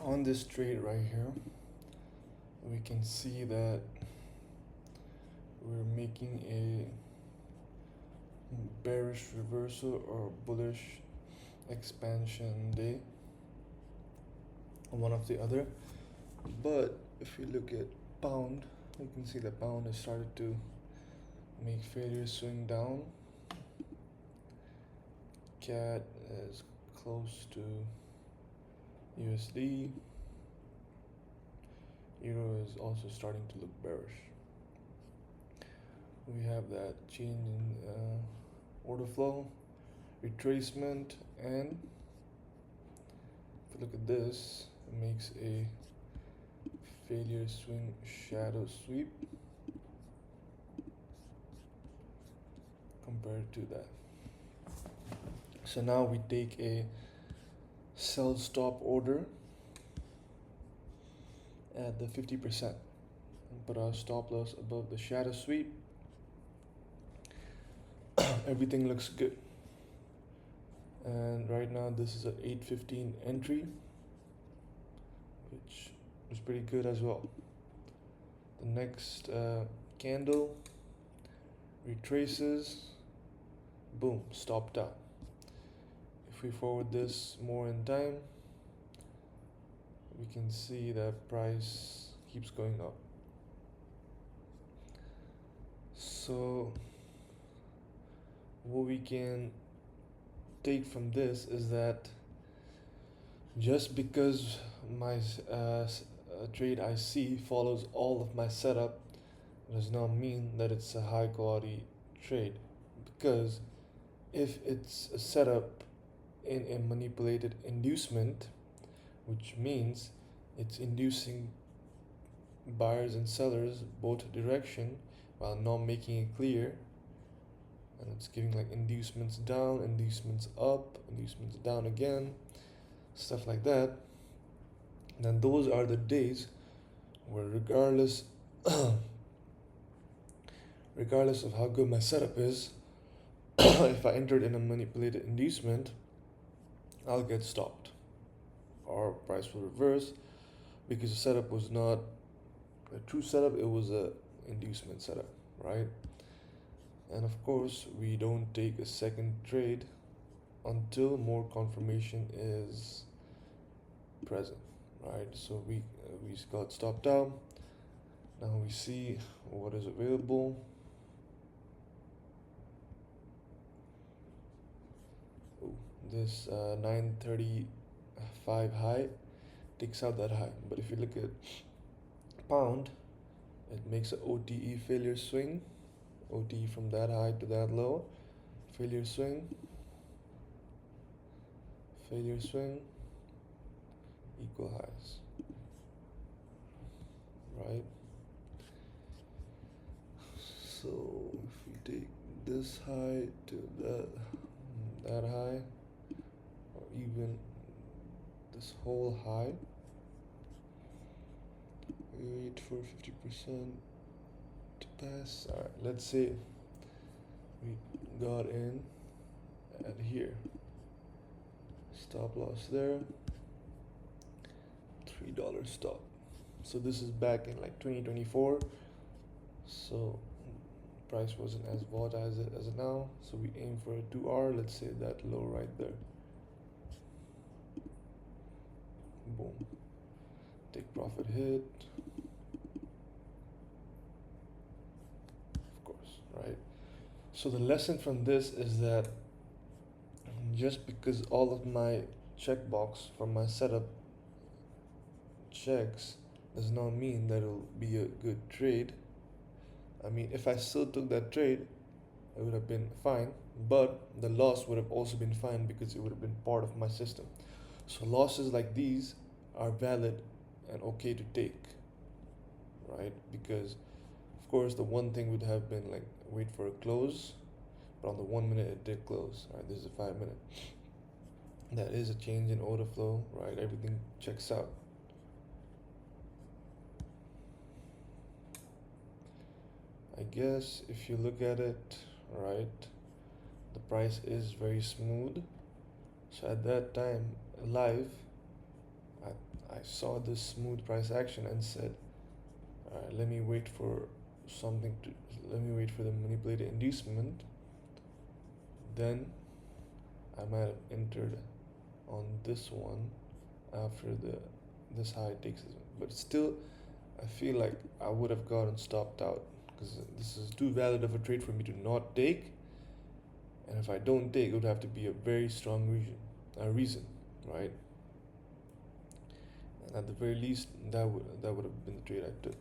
On this trade right here, we can see that we're making a bearish reversal or bullish expansion day, one of the other. But if you look at pound, you can see the pound has started to make failure swing down. CAD is close to USD. Euro is also starting to look bearish. We have that change in order flow, retracement, and if you look at this, it makes a failure swing shadow sweep compared to that. So now we take a sell stop order at the 50% and put our stop loss above the shadow sweep. Everything looks good, and right now this is an 8:15 entry, which is pretty good as well. The next candle retraces, boom, stopped out. If we forward this more in time, we can see that price keeps going up. So what we can take from this is that just because my trade I see follows all of my setup does not mean that it's a high quality trade, because if it's a setup in a manipulated inducement, which means it's inducing buyers and sellers both direction while not making it clear, and it's giving like inducements down, inducements up, inducements down again, stuff like that, then those are the days where regardless of how good my setup is, if I entered in a manipulated inducement, I'll get stopped or price will reverse, because the setup was not a true setup, it was a inducement setup, right? And of course we don't take a second trade until more confirmation is present, right? So we got stopped out. Now we see what is available. Ooh, this 935 high takes out that high, but if you look at pound, it makes an OTE failure swing, OTE from that high to that low, failure swing, equal highs, right? So if we take this high to that high, or even this whole high, wait for 50% to pass. All right, let's say we got in at here, stop loss there, $3 stop. So this is back in like 2024, so price wasn't as volatile as it now, so we aim for a 2R, let's say that low right there, boom, take profit hit, of course, right? So the lesson from this is that just because all of my checkbox from my setup checks does not mean that it'll be a good trade. I mean, if I still took that trade, it would have been fine, but the loss would have also been fine because it would have been part of my system. So losses like these are valid and okay to take, right? Because of course the one thing would have been like wait for a close, but on the 1 minute it did close, right? This is a 5 minute. That is a change in order flow, right? Everything checks out. I guess if you look at it, right, the price is very smooth. So at that time live, I saw this smooth price action and said, alright, let me wait for something to, let me wait for the manipulated inducement. Then I might have entered on this one after this high takes, but still I feel like I would have gotten stopped out because this is too valid of a trade for me to not take, and if I don't take, it would have to be a very strong reason, right? And at the very least, that would have been the trade I took.